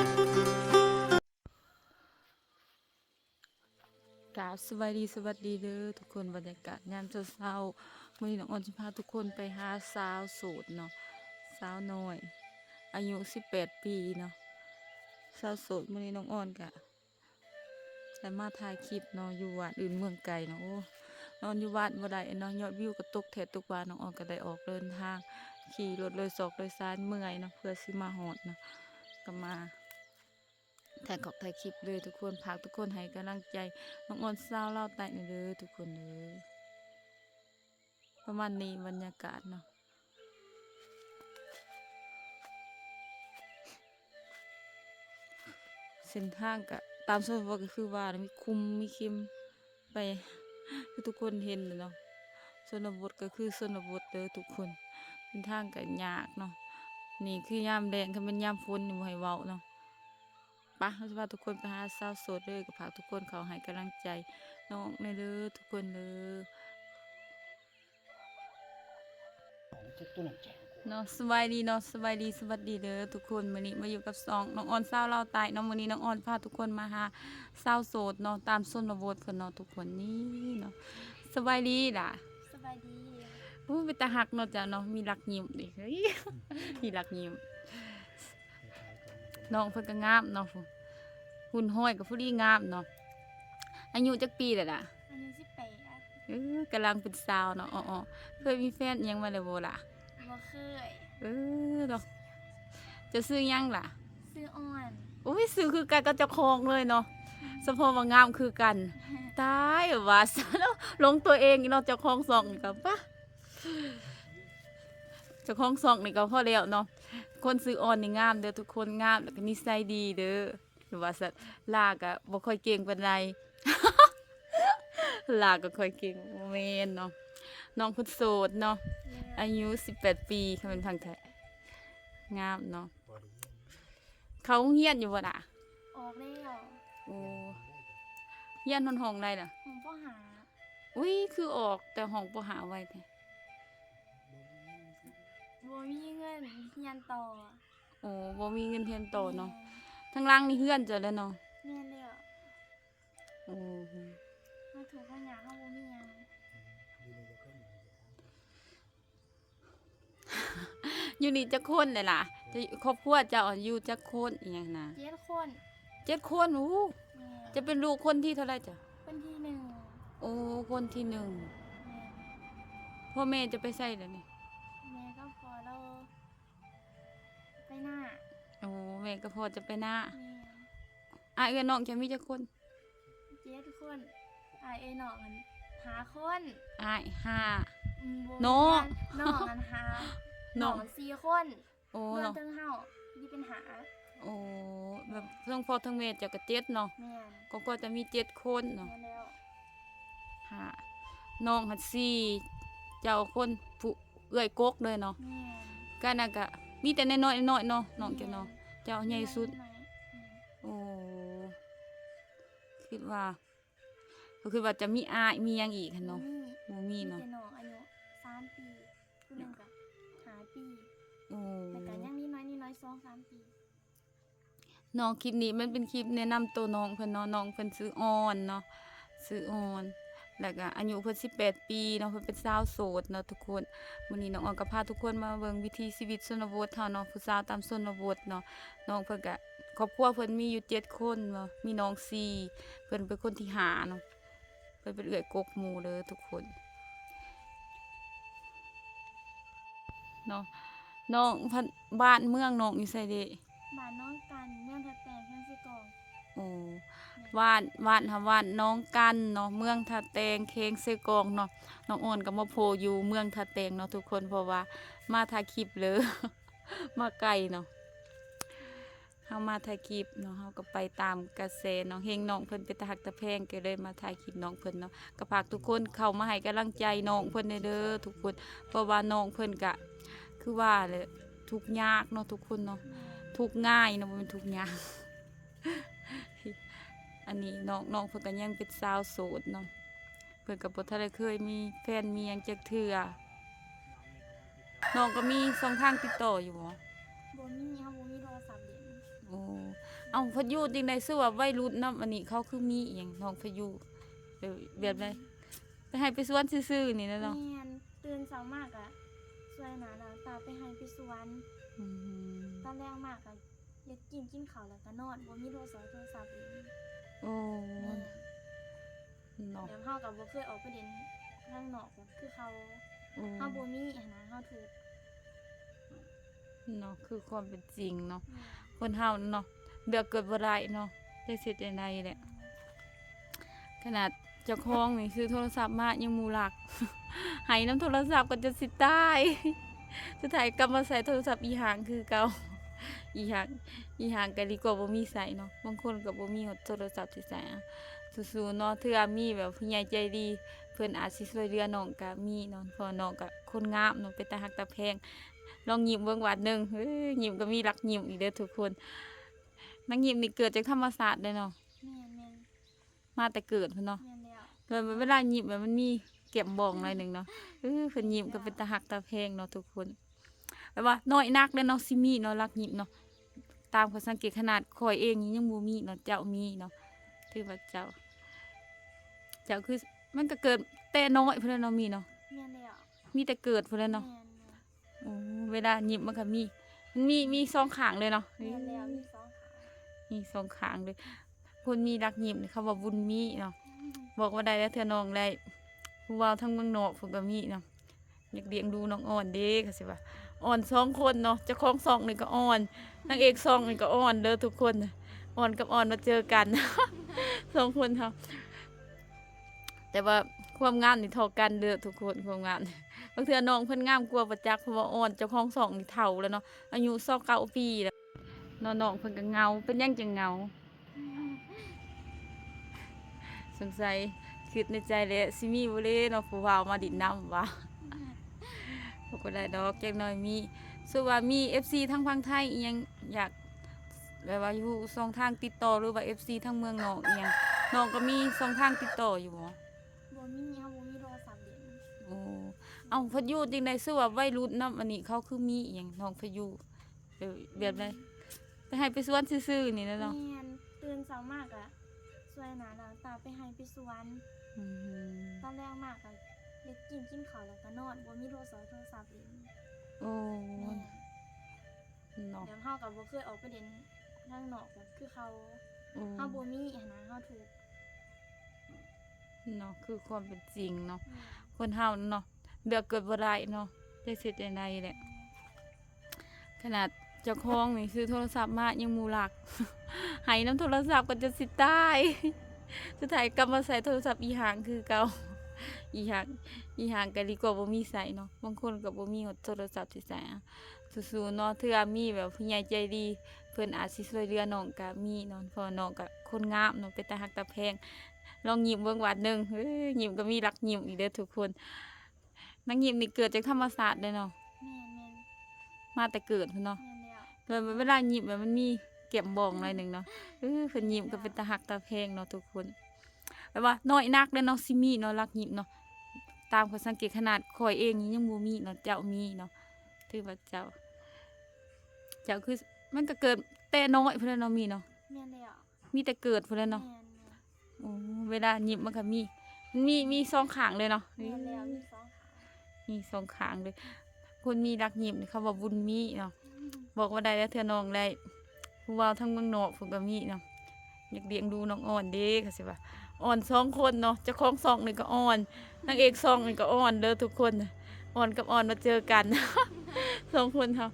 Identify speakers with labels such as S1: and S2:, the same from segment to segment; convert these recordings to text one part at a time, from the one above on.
S1: กราบสวัสดีเด้อทุกคนบรรยากาศยามเช้าๆมื้อนี้น้องอ้นจะพาทุกคนไปหาสาวโสดเนาะสาวน้อยอายุ18 ปีเนาะสาวโสดมื้อนี้น้องอ้นกะแต่มาถ่ายคลิปเนาะอยู่วัดอื่นเมืองไกลเนาะโอ้นอนอยู่วัดบ่ได้เนาะยอดวิวก็ตกแท้ทุกวันน้องอ้นก็ได้ออกเดินทางขี่รถเลยศอกเลยซานเมื่อยเนาะเพื่อสิมาฮอดเนาะก็มาถ่ายคลิปเลยทุกคนพากทุกคนให้กำลังใจน้องอ้นสาวเล่าแต่นี่เลยทุกคนเลยประมาณนี้บรรยากาศเนาะเส้นทางก็ตามส่วนว่าก็คือว่ามีคุมมีเข็มไปคือทุกคนเห็นเนาะชนบทก็คือชนบทเด้อทุกคนเส้นทางก็ยากเนาะนี่คือยามแดงก็เป็นยามฝนนี่บ่ให้เว้าเนาะปะเราจะพาทุกคนไปหาสาวโสดเลยก็พาทุกคนเขาให้กำลังใจน้องในเด้อทุกคนเลยเนาะสบายดีเนาะสบายดีสวัสดีเด้อทุกคนมื้อนี้มาอยู่กับสองน้องออนสาวเล่าตายเนาะมื้อนี้น้องออนพาทุกคนมาหาสาวโสดเนาะตามชนบทเพิ่นเนาะทุกคนนี่เนาะสบายดีล่ะ
S2: สบายดี
S1: อู้เป็นตาหักเนาะจ้ะเนาะมีรักยิ้มดิเฮ้ย มีรักยิ้มน้องเพิ่นก็งามเนาะหุ่นห้อยกับผู้ดีงามเนาะอายุจักปีแล้วล่ะ
S2: อายุ18
S1: กำลังเป็นสาวเนาะอ๋อๆเคยมีแฟนอิหยังมาแล้วบ่ล่ะ
S2: บ่เคย
S1: เนาะจะซื้อหยังล่ะ
S2: ซื้ออ่อน
S1: อุ้ยซื้อคือกันกับเจ้าของเลยเนาะสะโพกว่างามคือกันตายว่าซะแล้วหลงตัวเองเนาะเจ้าของส่องนี่ก็ปะเจ้าของส่องนี่ก็พอแล้วเนาะคนซื้ออ่อนนี่งามเด้อทุกคนงามแล้วก็นิสัยดีเด้อหรือว่าสัตว์ลาก็บ่ค่อยเก่งปานใด ลาก็ค่อยเก่งบ่แม่นเนาะน้องเพิ่นโสดเนาะอายุ18 ปีค่ะเป็นพังแท้งามเนาะเขาเฮียนอยู่บ่ล่ะ
S2: ออกแล้ว
S1: โอ้เฮียนห้องใดล่ะ
S2: ผมก็หา
S1: อุ้ยคือออกแต่ห้องบ่หาไว้แท้
S2: บ่มีเงินเรียนต่อ
S1: โอ้บ่มีเงินเรียนต่อเนาะทางล่างนี่เฮือนเจ้าแล้วเนาะ
S2: แม่นแล้ว
S1: โอ้
S2: มาถูกข้างหน้าเฮาบ่มีหยัง
S1: อยู่นี่จักคนเลยล่ะจะครอบครัวเจ้าอยู่จักคนอีหยังนะ
S2: 7 คน
S1: 7 คนโอ้
S2: แม่
S1: จะเป็นลูกคนที่เท่าไหร่จ้ะ
S2: คนที่หนึ่ง
S1: โอ้คนที่หนึ่ง
S2: แม่
S1: พ่อแม่จะไปใส่แล้วนี่
S2: แม่ก็พอเราไปหน้า
S1: โอ้แม่ก็พอจะไปหน้า
S2: แม่
S1: อ้ายเอื้อน้องจะมีจักคน
S2: 7 คนอ้ายเอ้ยน้องกัน5 คน
S1: อ้ายห้า
S2: บ่
S1: น้อง
S2: น้องกันหา
S1: น้
S2: น้
S1: อ
S2: อง ง4 คน
S1: โอ้
S2: รวม
S1: เนาะ
S2: ถึงเฮาที่เป็นหา
S1: โอ้แบบเพิ่งพ่อทั้งแม่เจ้าก็7เนาะ
S2: แม่น
S1: ก็จะมี7คนเนาะ
S2: แม่นแล้ว
S1: ห้าน้องหัดสี่เจ้าคนผู้เอื้อยกกเลยเนาะ
S2: แม่น
S1: ก็น่ะก็มีแต่น้อยๆน้อยๆเนาะน้องแกเนาะเจ้าใหญ่สุด โอ้คิดว่าก็คือว่าจะมีอายมีหยังอีกหั่น
S2: น้อ
S1: เนาะ
S2: ง
S1: บ่มี
S2: มี
S1: เนาะ
S2: แต่น้องอายุ3 ปีผู้หนึงก็5 ปี
S1: โอ้
S2: แล้วก็ยังนิดน้อย2-3 ปี
S1: น้องคลิปนี้มันเป็นคลิปแนะนำตัวน้องเพิ่นเนาะน้องเพิ่นชื่อออนเนาะชื่อออนแล้วก็อายุเพิ่น18 ปีเนาะเพิ่นเป็นสาวโสดเนาะทุกคนมื้อนี้น้องออนก็พาทุกคนมาเบิ่งวิถีชีวิตชนบทเฮาเนาะผู้สาวตามชนบทเนาะน้องเพิ่นก็ครอบครัวเพิ่นมีอยู่7 คนเนาะมีน้อง4เพิ่นเป็นคนที่ห้าเนาะเพิ่นเป็นเอื้อยกกหมู่เด้อทุกคนเนาะน้องพันบ้านเมืองน้องอยู่ไสเด้
S2: บ้านน้องกันเมืองทัดแตงเพิ่นสิกอง
S1: โอ้ว่านน้องกันเนาะเมืองท่าแตงเคงเซกองเนาะน้องโอนก็มาโผล่อยู่เมืองท่าแตงเนาะทุกคนเพราะว่ามาถ่ายคลิปเลย มาไกลเนาะเฮามาถ่ายคลิปเนาะเฮาก็ไปตามกระแสน้องเฮงน้องเพิ่นเป็นตาฮักตาแพงก็เลยมาถ่ายคลิปน้องเพิ่นเนาะก็ฝากทุกคนเข้ามาให้กำลังใจน้องเพิ่นเด้อทุกคนเพราะว่าน้องเพิ่นก็คือว่าเลยทุกข์ยากเนาะทุกคนเนาะทุกข์ง่ายเนาะบ่แม่นทุกข์ยาก อันนี้น้องเพิ่นก็ยังเป็นสาวโสดเนาะเพิ่นก็บ่ทันได้เคยมีแฟนมีหยังจักเทื่อน้องก็มีช่องทางติดต่ออยู่บ่
S2: บ่มีเฮาบ่มีโทรศัพท์เล่น
S1: โอ้ โอ้เอ้าพะยูจังได๋ซื่อว่าวัยรุ่นนำอันนี้เขาคือมีอิหยังน้องพะยูแบบใดไปให้ไปสวนซื่อๆนี่แหละเนาะ
S2: แม่นตื่นเช้ามากอะสวยหน้าล้างตาไปให้ไปสวน
S1: อืม
S2: ตอนแรกมากอะอยากกินข้าวแล้วก็นอนบ่มีโทรศัพท์เลย
S1: โอ้
S2: แม่น
S1: เนาะ
S2: เดี๋ยวเฮาก็บ่เคยออกไปเล่นข้างนอกแบบคือเขา
S1: โอ้
S2: เฮาบ่มีหั้นนะเฮาถูก
S1: เนาะคือความเป็นจริงเนาะ
S2: แม่น
S1: คนเฮาเนาะเลือกเกิดบ่ได้เนาะได้สิจังไดแหละขนาดเจ้าของนี่ซื้อโทรศัพท์มายังหมู่รัก ให้นำโทรศัพท์ก็จะสิตาย สุดท้ายกลับมาใช้โทรศัพท์อีหางคือเก่า อีหางก็ดีกว่าบ่มีใช้เนาะบางคนก็บ่มีโทรศัพท์สิใช้อะสู้ๆเนาะเทื่อมีแบบผู้ใหญ่ใจดีเพิ่นอาจสิช่วยเหลือน้องก็มีเนาะเพราะน้องก็คนงามเนาะเป็นตาฮักตาแพงลองยิ้มเบิ่งวาดหนึงเฮ้ยยิ้มก็มีรักยิ้มอีกเด้อทุกคนนางยิ้มนี่เกิดจากธรรมชาติเด้อเนาะ
S2: แม่นแม่น
S1: มาแต่เกิดพุ่นเนาะ
S2: แม่นแล้ว
S1: เวลายิ้มแบบมันมีเก็บบ่องหน่อยหนึงเนาะเพิ่นยิ้มก็เป็นตาฮักตาแพงเนาะทุกคนแบบว่าน้อยนักเด้อเนาะสิมีเนาะรักยิ้มเนาะตามข้อยสังเกตขนาดข่อยเองนี่ยังบ่มีเนาะเจ้ามีเนาะถือว่าเจ้าคือมันก็เกิดแต่น้อยพุ่นแหละเนาะมีเนาะ
S2: แม่นแล้ว
S1: มีแต่เกิดพุ่นแหละ
S2: แม่
S1: เนาะ
S2: น
S1: โอ้เวลายิ้มมันก็มีมีสองข้างเลยเนาะ
S2: แม่นแล้วมีสองขา
S1: มีสองข้างเลยคนมีรักยิ้มนี่เขาว่าบุญมีเนาะบอกว่าได้แล้วเทื่อน้องได้ผู้เว้าทั้งเมืองนอกเพิ่นก็มีเนาะอยากเลี้ยงดูน้องอ่อนเด้ก็สิว่าอ่อนสองคนเนาะเจ้าของซองนี่ก็อ่อนนางเอกซองนี่ก็อ่อนเด้อทุกคนอ่อนกับอ่อนมาเจอกัน สองคนเฮาแต่ว่าความงามนี่เท่ากันเด้อทุกคนความงามบางเทื่อน้องเพิ่นงามกว่าประจักษ์เพราะว่าอ่อนเจ้าของซองนี่เฒ่าแล้วเนาะอายุ29ปีแล้วน้องๆเพิ่นก็เงาเป็นหยังจังเงา สงสัยคิดในใจเลยสิมีบ่เลยเนาะผู้ว่ามาดินน้ำว่าบ่ก็ได้ดอกจักหน่อยมีส่วนว่ามี FC ทั้งฝั่งไทยอีหยังอยากแบบว่าอยู่ช่องทางติดต่อหรือว่า FC ทั้งเมืองนอกอีหยังน้องก็มีช่องทางติดต่ออยู่บ่
S2: บ่มีเฮาบ่มีโทรศัพท์เล่น
S1: โอ้เอ้าพะยูจังได๋ซื่อว่าวัยรุ่นนำอันนี้เขาคือมีอีหยังน้องพะยูแบบใดไปให้ไปสวนซื่อๆนี่แหละเนาะ
S2: แม่นตื่นเช้ามากอะสวยหน้าล้างตาไปให้ไปสวน
S1: อืม
S2: ตอนแรกมากอะอยากกินข้าวแล้วก็นอนบ่มีโทรศัพท์เล่น
S1: โอ้
S2: แม่น
S1: เนาะ
S2: เดี๋ยวเฮาก็บ่เคยออกไปเล่นข้างนอกแบบคือเขา
S1: โอ้
S2: เฮาบ่มีหั้นนะเฮาถูก
S1: เนาะคือความเป็นจริงเนาะ
S2: แม่น
S1: คนเฮาเนาะเลือกเกิดบ่ได้เนาะได้สิจังไดแหละขนาดเจ้าของนี่ซื้อโทรศัพท์มายังหมู่รัก ให้นำโทรศัพท์ก็จะสิตาย สุดท้ายกลับมาใช้โทรศัพท์อีหางคือเก่า อีหางก็ดีกว่าบ่มีใช้เนาะบางคนก็บ่มีโทรศัพท์สิใช้อะสู้ๆเนาะเทื่อมีแบบผู้ใหญ่ใจดีเพิ่นอาจสิช่วยเหลือน้องก็มีเนาะเพราะน้องก็คนงามเนาะเป็นตาฮักตาแพงลองยิ้มเบิ่งวาดหนึงเฮ้ยยิ้มก็มีรักยิ้มอีกเด้อทุกคน นางยิ้มนี่เกิดจากธรรมชาติเด้อเนาะ
S2: แม่น
S1: มาแต่เกิดพุ่นเนาะ
S2: แม่นแล้ว
S1: เวลายิ้มแบบมันมีเก็บบ่องหน่อยหนึงเนาะเพิ่นยิ้มก็เป็นตาฮักตาแพงเนาะทุกคนแบบว่าน้อยนักเด้อเนาะสิมีเนาะรักยิ้มเนาะตามข้อยสังเกตขนาดข่อยเองนี่ยังบ่มีเนาะเจ้ามีเนาะถือว่าเจ้าคือมันก็เกิดแต่น้อยพุ่นแหละเนาะมีเนาะ
S2: แม่นแล้ว
S1: มีแต่เกิดพุ่นแหละเนาะ
S2: แม่น
S1: โอ้เวลายิ้มมันก็มีสองข้างเลยเนาะ
S2: แม่นแล้วมีสองขา
S1: มีสองข้างเลยคนมีรักยิ้มนี่เขาว่าบุญมีเนาะบอกว่าได้แล้วเทื่อน้องได้ผู้เว้าทั้งเมืองนอกเพิ่นก็มีเนาะอยากเลี้ยงดูน้องอ่อนเด้ก็สิว่าอ่อนสองคนเนาะเจ้าของซองนี่ก็อ่อนนางเอกซองนี่ก็อ่อนเด้อทุกคนอ่อนกับอ่อนมาเจอกัน สองคนเฮา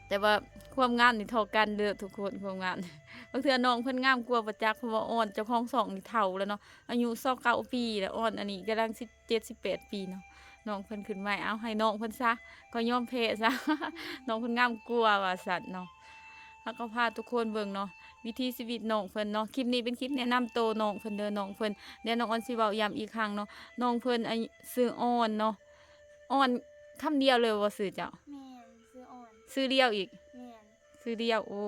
S1: แต่ว่าความงามนี่เท่ากันเด้อทุกคนความงามบางเทื่อน้องเพิ่นงามกว่าประจักษ์เพราะว่าอ่อนเจ้าของซองนี่เฒ่าแล้วเนาะอายุ29ปีแล้วอ่อนอันนี้กำลัง17 18ปีเนาะน้องเพิ่นขึ้นใหม่เอาให้น้องเพิ่นซะก็ยอมแพ้ซะ น้องเพิ่นงามกว่าว่าซั่นเนาะแล้วก็พาทุกคนเบิ่งเนาะวิถีชีวิตน้องเพิ่นเนาะคลิปนี้เป็นคลิปแนะนำโตวน้องเพิ่นเด้อน้องเพิ่นเดี๋ยวน้องออนสิเว้าย้ำอีกครั้งเนาะน้องเพิ่นอายุชื่ออ่อนเนาะอ่อนคำเดียวเลยว่าชื่อเจ้า
S2: แม่นซื้ออ่อน
S1: ชื่อเดียวอีก
S2: แม่น
S1: ชื่อเดียวโอ้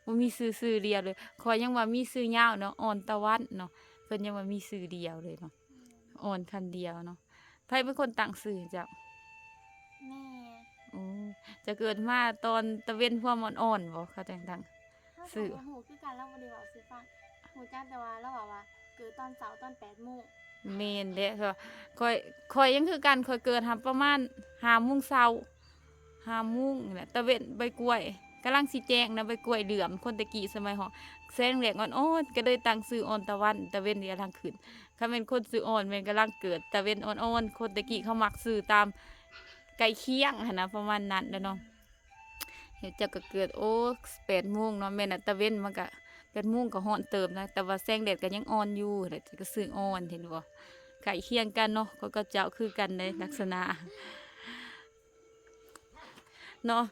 S1: บ่มีชื่อเดียวเลยขอยยังว่ามีชื่อยาวเนาะอ่อนตะวันเนาะเพิ่นยังว่ามีชื่อเดียวเลยเนาะอ่อนคำเดียวเนาะไผเป็นคนตั้งชื่อให้เจ้า
S2: แม่
S1: โอ้ จะเกิดมาตอนตะเว้นพวกมันอ่อนบ่เขาจังดัง
S2: ถ้า
S1: สื่อ
S2: สมมติหูคือการเล่าบริวารสิฟังหูจ้าแต่ว่าเราบอกว่าเกิดตอนเสาร์ตอน8 โมง
S1: เมนเด้อคอยยังคือกันคอยเกิดทำประมาณ5 โมงเช้า5 โมงนี่แหละตะเวนใบกล้วยกำลังสิแจ้งนะใบกล้วยเหลื่อมคนตะกี้สมัยหอแสงแหลกอ่อนๆก็เลยตั้งชื่ออ่อนตะวันตะเวนนี่ทางขึ้นถ้าเป็นคนซื้ออ่อนแม่นกำลังเกิดตะเวนอ่อนๆคนตะกี้เขามักซื้อตามไก่เคียงหั้นนะประมาณนั้นเด้อเนาะเฮ็ดจักก็เกิด8 โมงเนาะแม่นน่ะตะเวนมันก็8 โมงก็ร้อนเติมนะแต่ว่าแสงแดดก็ยังอ่อนอยู่แหละก็ซื้ออ่อนเห็นบ่ ไก่เคียงกันเนาะเขาก็เจ้าคือกันในลักษณะเนาะ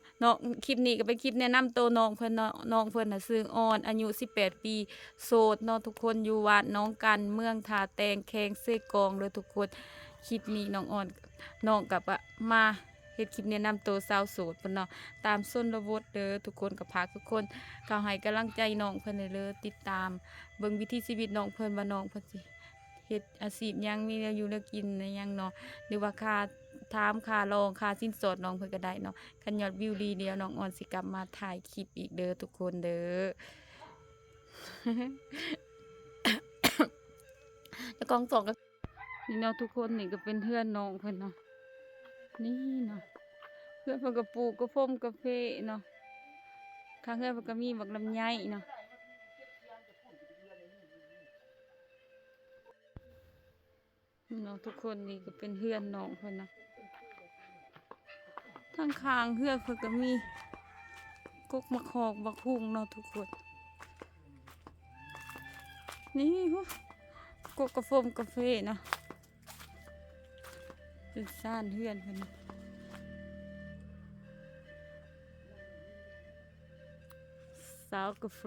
S1: คลิปนี้ก็เป็นคลิปแนะนำตัวน้องเพิ่นเนาะน้องเพิ่นน่ะชื่อออนอายุ18 ปีโสดเนาะทุกคนอยู่วัดน้องกันเมืองท่าแตงแขงเซกองเลยทุกคนคลิปนี้น้องออนน้องกับมาเฮ็ดคลิปแนะนำตัวสาวโสดเพิ่นเนาะตามส้นระบทเด้อทุกคนกับพากทุกคนก็ให้กำลังใจน้องเพิ่นเด้อติดตามเบิ่งวิถีชีวิตน้องเพิ่นว่าน้องเพิ่นสิ เฮ็ดอาชีพหยังมีแนวอยู่แนวกินในหยังเนาะหรือว่าค่าถามค่ารองค่าสินสอดน้องเพิ่นก็ได้เนาะคันยอดวิวดีเดียวน้องออนสิกลับมาถ่ายคลิปอีกเด้อทุกคนเด้อ แล้วกองสองก็นี่เนาะทุกคนนี่ก็เป็นเพื่อนน้องเพิ่นเนาะนี่เนาะเพื่อนเพิ่นก็ปลูกกระพมกาแฟเนาะข้างเพื่อนเพิ่นก็มีบักลำไยเนาะนี่เนาะทุกคนนี่ก็เป็นเพื่อนน้องเพิ่นเนาะ ทางข้างเฮือกเพิ่นก็มีกกมะขอกบักพุงเนาะทุกคน นี่หูกกกาแฟกาแฟเนาะเป็นซ่านเฮือนเพิ่นเนาะสาวกาแฟ